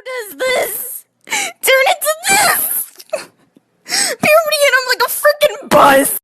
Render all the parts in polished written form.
does this turn into this? Puberty and I'm like a freaking bus.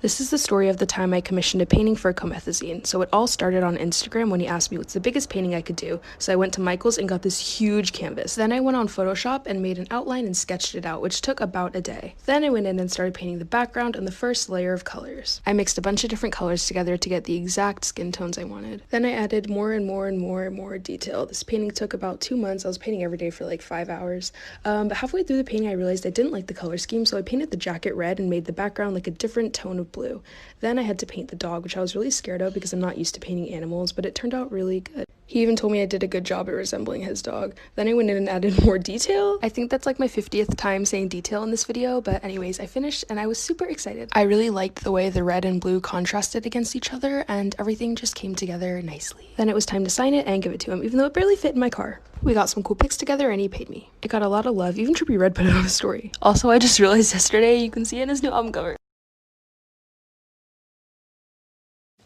This is the story of the time I commissioned a painting for a comethazine. So it all started on Instagram when he asked me what's the biggest painting I could do. So I went to Michael's and got this huge canvas. Then I went on Photoshop and made an outline and sketched it out, which took about a day. Then I went in and started painting the background and the first layer of colors. I mixed a bunch of different colors together to get the exact skin tones I wanted. Then I added more and more detail. This painting took about 2 months. I was painting every day for like 5 hours. But halfway through the painting, I realized I didn't like the color scheme, so I painted the jacket red and made the background like a different tone of blue. Then I had to paint the dog, which I was really scared of because I'm not used to painting animals, but it turned out really good. He even told me I did a good job at resembling his dog. Then I went in and added more detail. I think that's like my 50th time saying detail in this video, but anyways, I finished and I was super excited. I really liked the way the red and blue contrasted against each other and everything just came together nicely. Then it was time to sign it and give it to him, even though it barely fit in my car. We got some cool pics together and he paid me. It got a lot of love, even Trippie Redd put it on a story. Also, I just realized yesterday you can see it in his new album cover.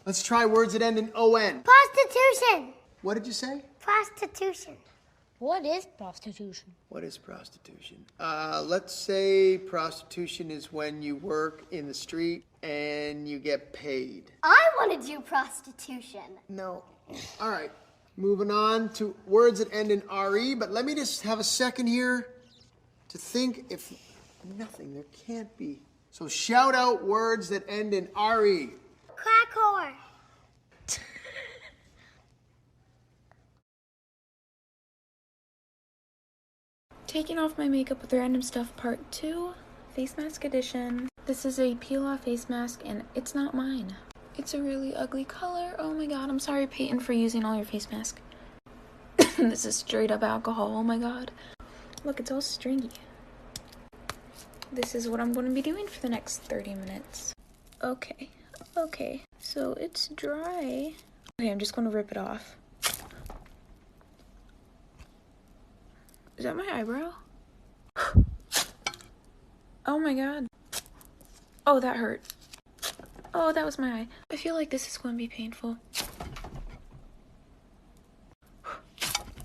Let's try words that end in O-N. Prostitution. What did you say? Prostitution. What is prostitution? What is prostitution? Let's say prostitution is when you work in the street and you get paid. I want to do prostitution. No. All right. Moving on to words that end in R-E, but let me just have a second here to think if nothing, there can't be. So shout out words that end in R-E. Crack whore. Taking off my makeup with random stuff part 2, face mask edition. This is a peel off face mask and it's not mine. It's a really ugly color. Oh my god, I'm sorry Peyton for using all your face mask. This is straight up alcohol, oh my god. Look, it's all stringy. This is what I'm going to be doing for the next 30 minutes. Okay, so it's dry. Okay, I'm just going to rip it off. Is that my eyebrow? Oh my god. Oh, that hurt. Oh, that was my eye. I feel like this is going to be painful.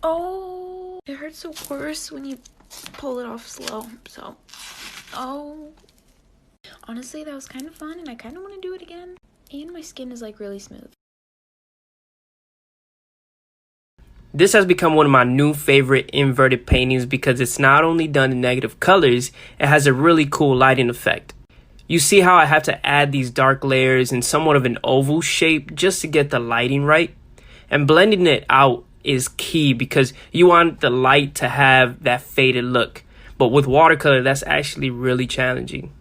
Oh, it hurts so worse when you pull it off slow, so. Oh. Honestly, that was kind of fun and I kind of want to do it again. And my skin is like really smooth. This has become one of my new favorite inverted paintings because it's not only done in negative colors, it has a really cool lighting effect. You see how I have to add these dark layers in somewhat of an oval shape just to get the lighting right? And blending it out is key because you want the light to have that faded look. But with watercolor, that's actually really challenging.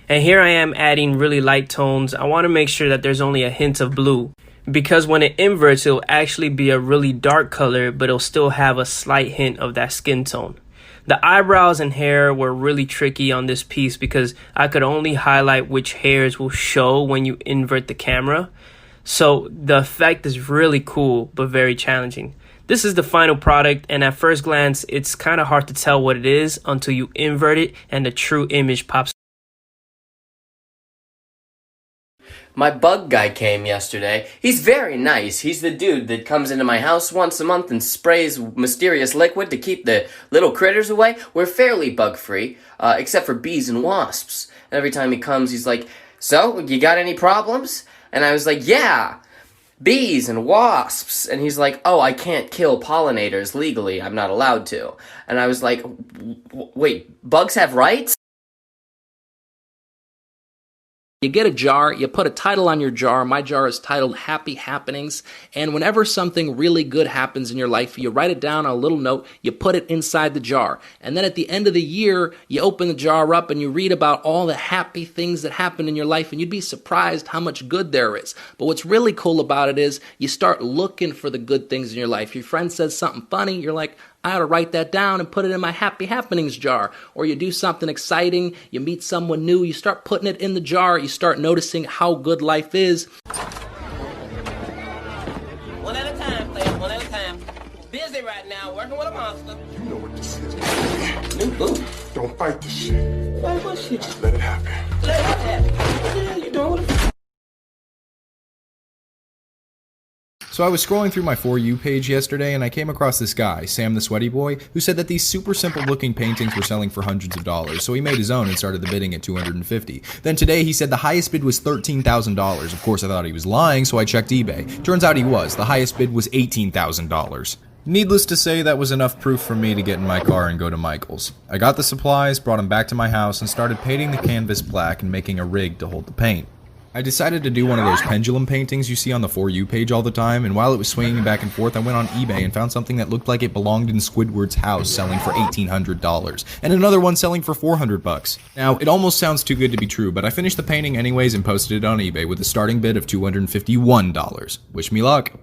And here I am adding really light tones. I want to make sure that there's only a hint of blue. Because when it inverts, it'll actually be a really dark color, but it'll still have a slight hint of that skin tone. The eyebrows and hair were really tricky on this piece because I could only highlight which hairs will show when you invert the camera. So the effect is really cool, but very challenging. This is the final product, and at first glance, it's kind of hard to tell what it is until you invert it and the true image pops. My bug guy came yesterday. He's very nice. He's the dude that comes into my house once a month and sprays mysterious liquid to keep the little critters away. We're fairly bug-free, except for bees and wasps. And every time he comes, he's like, "So, you got any problems?" And I was like, "Yeah, bees and wasps." And he's like, "Oh, I can't kill pollinators legally. I'm not allowed to." And I was like, "Wait, bugs have rights?" You get a jar, you put a title on your jar. My jar is titled Happy Happenings, and whenever something really good happens in your life, you write it down on a little note, you put it inside the jar, and then at the end of the year, you open the jar up and you read about all the happy things that happened in your life, and you'd be surprised how much good there is. But what's really cool about it is you start looking for the good things in your life. Your friend says something funny, you're like, I ought to write that down and put it in my Happy Happenings jar. Or you do something exciting, you meet someone new, you start putting it in the jar, you start noticing how good life is. One at a time, players, one at a time. Busy right now, working with a monster. You know what this is. New boot. Don't fight this shit. Fight what shit? Let it happen. Let it happen. What the hell you doing? So I was scrolling through my For You page yesterday and I came across this guy, Sam the Sweaty Boy, who said that these super simple looking paintings were selling for hundreds of dollars, so he made his own and started the bidding at $250. Then today he said the highest bid was $13,000. Of course I thought he was lying, so I checked eBay. Turns out he was. The highest bid was $18,000. Needless to say, that was enough proof for me to get in my car and go to Michael's. I got the supplies, brought them back to my house, and started painting the canvas black and making a rig to hold the paint. I decided to do one of those pendulum paintings you see on the For You page all the time, and while it was swinging back and forth, I went on eBay and found something that looked like it belonged in Squidward's house, selling for $1,800, and another one selling for $400. Now, it almost sounds too good to be true, but I finished the painting anyways and posted it on eBay with a starting bid of $251. Wish me luck.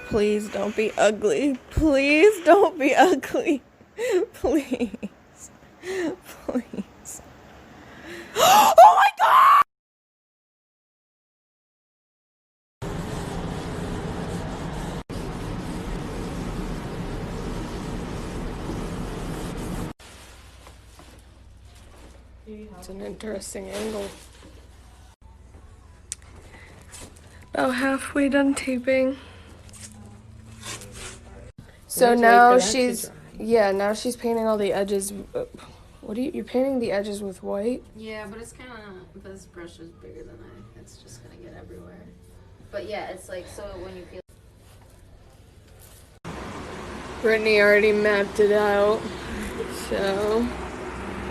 Please don't be ugly. Please don't be ugly. Please. Please. Oh my god! It's an interesting angle. About halfway done taping. So now she's, now she's painting all the edges. What are you're painting the edges with white? Yeah, but it's kind of, this brush is bigger than it's just gonna get everywhere. But yeah, it's like, so when you feel. Brittany already mapped it out. So,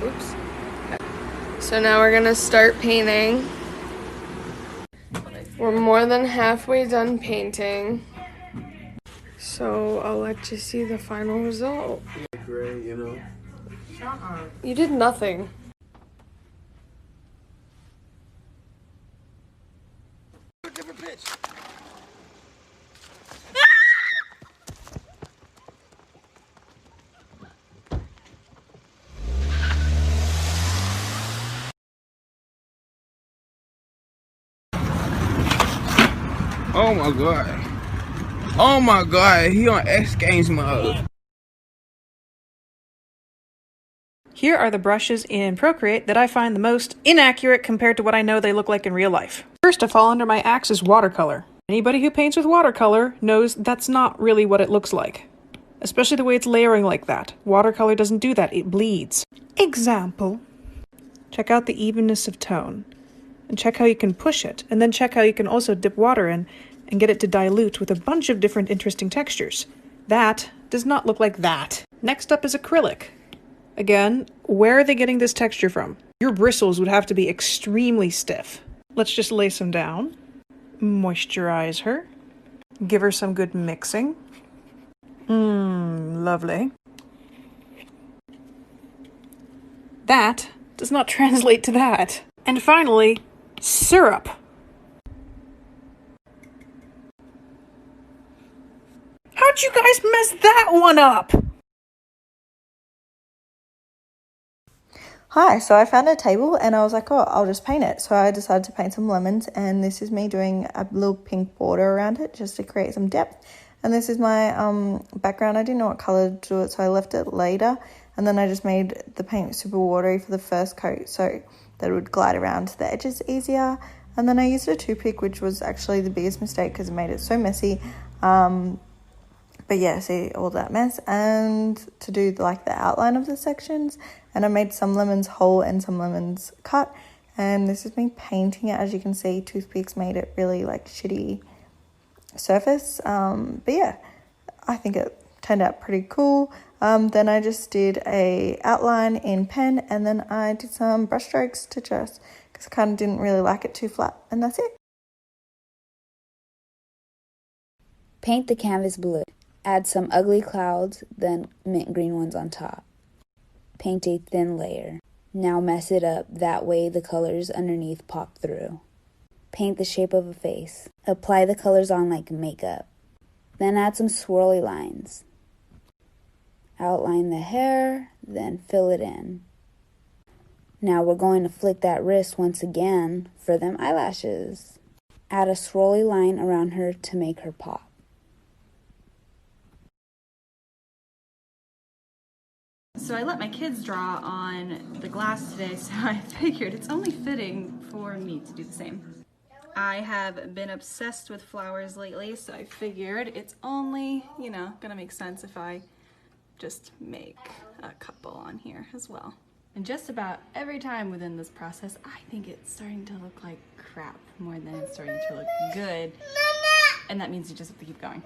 oops. So now we're gonna start painting. We're more than halfway done painting. So I'll let you see the final result. Great, you know. You did nothing. Different pitch. Oh my god. Oh my god, he on X Games mode. Here are the brushes in Procreate that I find the most inaccurate compared to what I know they look like in real life. First to fall under my axe is watercolor. Anybody who paints with watercolor knows that's not really what it looks like. Especially the way it's layering like that. Watercolor doesn't do that, it bleeds. Example. Check out the evenness of tone. And check how you can push it. And then check how you can also dip water in and get it to dilute with a bunch of different interesting textures. That does not look like that. Next up is acrylic. Again, where are they getting this texture from? Your bristles would have to be extremely stiff. Let's just lay some down. Moisturize her. Give her some good mixing. Lovely. That does not translate to that. And finally, syrup. How'd you guys mess that one up? Hi, so I found a table and I was like, oh, I'll just paint it. So I decided to paint some lemons, and this is me doing a little pink border around it just to create some depth. And this is my background. I didn't know what color to do it, so I left it later. And then I just made the paint super watery for the first coat so that it would glide around the edges easier. And then I used a toothpick, which was actually the biggest mistake because it made it so messy. But yeah, see all that mess, and to do like the outline of the sections. And I made some lemons whole and some lemons cut. And this is me painting it. As you can see, toothpicks made it really like shitty surface. But yeah, I think it turned out pretty cool. Then I just did a outline in pen, and then I did some brush strokes to just, because I kind of didn't really like it too flat, and that's it. Paint the canvas blue. Add some ugly clouds, then mint green ones on top. Paint a thin layer. Now mess it up, that way the colors underneath pop through. Paint the shape of a face. Apply the colors on like makeup. Then add some swirly lines. Outline the hair, then fill it in. Now we're going to flick that wrist once again for them eyelashes. Add a swirly line around her to make her pop. So I let my kids draw on the glass today, so I figured it's only fitting for me to do the same. I have been obsessed with flowers lately, so I figured it's only, gonna make sense if I just make a couple on here as well. And just about every time within this process, I think it's starting to look like crap more than it's starting to look good. And that means you just have to keep going.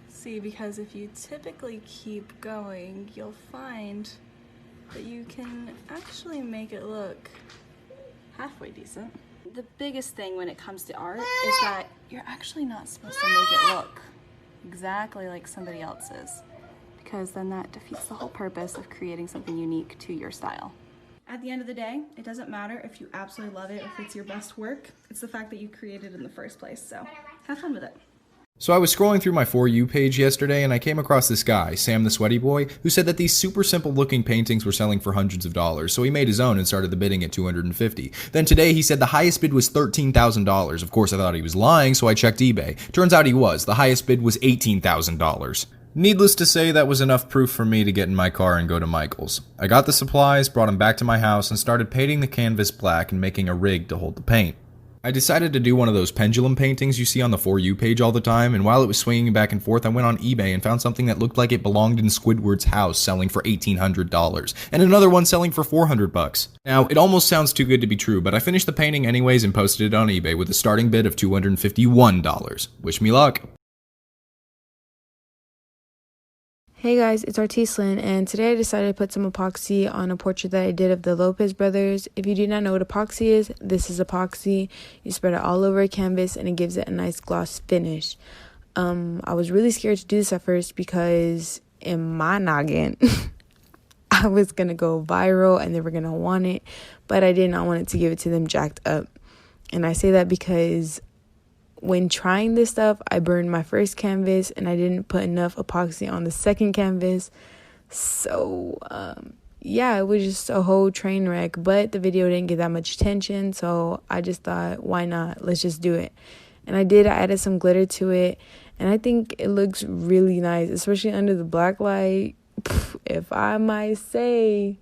See, because if you typically keep going, you'll find that you can actually make it look halfway decent. The biggest thing when it comes to art is that you're actually not supposed to make it look exactly like somebody else's, because then that defeats the whole purpose of creating something unique to your style. At the end of the day, it doesn't matter if you absolutely love it, if it's your best work, it's the fact that you created it in the first place, so have fun with it. So I was scrolling through my For You page yesterday and I came across this guy, Sam the Sweaty Boy, who said that these super simple looking paintings were selling for hundreds of dollars, so he made his own and started the bidding at $250. Then today he said the highest bid was $13,000. Of course I thought he was lying, so I checked eBay. Turns out he was. The highest bid was $18,000. Needless to say, that was enough proof for me to get in my car and go to Michael's. I got the supplies, brought them back to my house, and started painting the canvas black and making a rig to hold the paint. I decided to do one of those pendulum paintings you see on the For You page all the time, and while it was swinging back and forth, I went on eBay and found something that looked like it belonged in Squidward's house, selling for $1,800, and another one selling for $400. Now, it almost sounds too good to be true, but I finished the painting anyways and posted it on eBay with a starting bid of $251. Wish me luck. Hey guys, it's Artislyn, and today I decided to put some epoxy on a portrait that I did of the Lopez brothers. If you do not know what epoxy is, this is epoxy. You spread it all over a canvas and it gives it a nice gloss finish. I was really scared to do this at first because in my noggin, I was going to go viral and they were going to want it, but I did not want it to give it to them jacked up. And I say that because when trying this stuff, I burned my first canvas and I didn't put enough epoxy on the second canvas. So, yeah, it was just a whole train wreck. But the video didn't get that much attention, so I just thought, why not? Let's just do it. And I did. I added some glitter to it, and I think it looks really nice, especially under the black light. If I might say,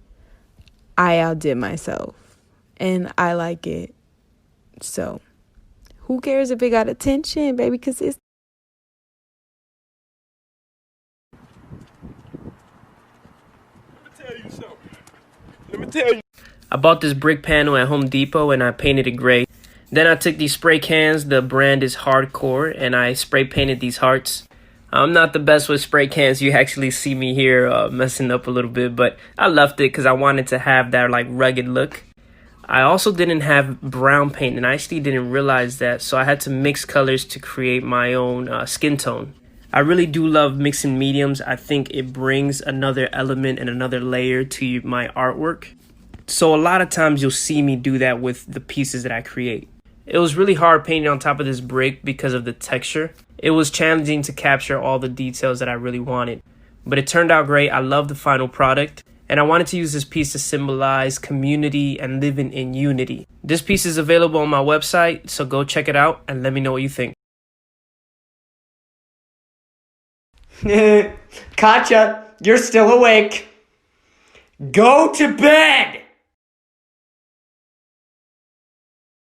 I outdid myself, and I like it. So who cares if it got attention, baby? Because it's... Let me tell you. I bought this brick panel at Home Depot and I painted it gray. Then I took these spray cans, the brand is Hardcore, and I spray painted these hearts. I'm not the best with spray cans. You actually see me here messing up a little bit, but I left it because I wanted to have that like rugged look. I also didn't have brown paint, and I actually didn't realize that, so I had to mix colors to create my own skin tone. I really do love mixing mediums. I think it brings another element and another layer to my artwork. So a lot of times you'll see me do that with the pieces that I create. It was really hard painting on top of this brick because of the texture. It was challenging to capture all the details that I really wanted, but it turned out great. I love the final product. And I wanted to use this piece to symbolize community and living in unity. This piece is available on my website, so go check it out and let me know what you think. Katya, you're still awake. Go to bed!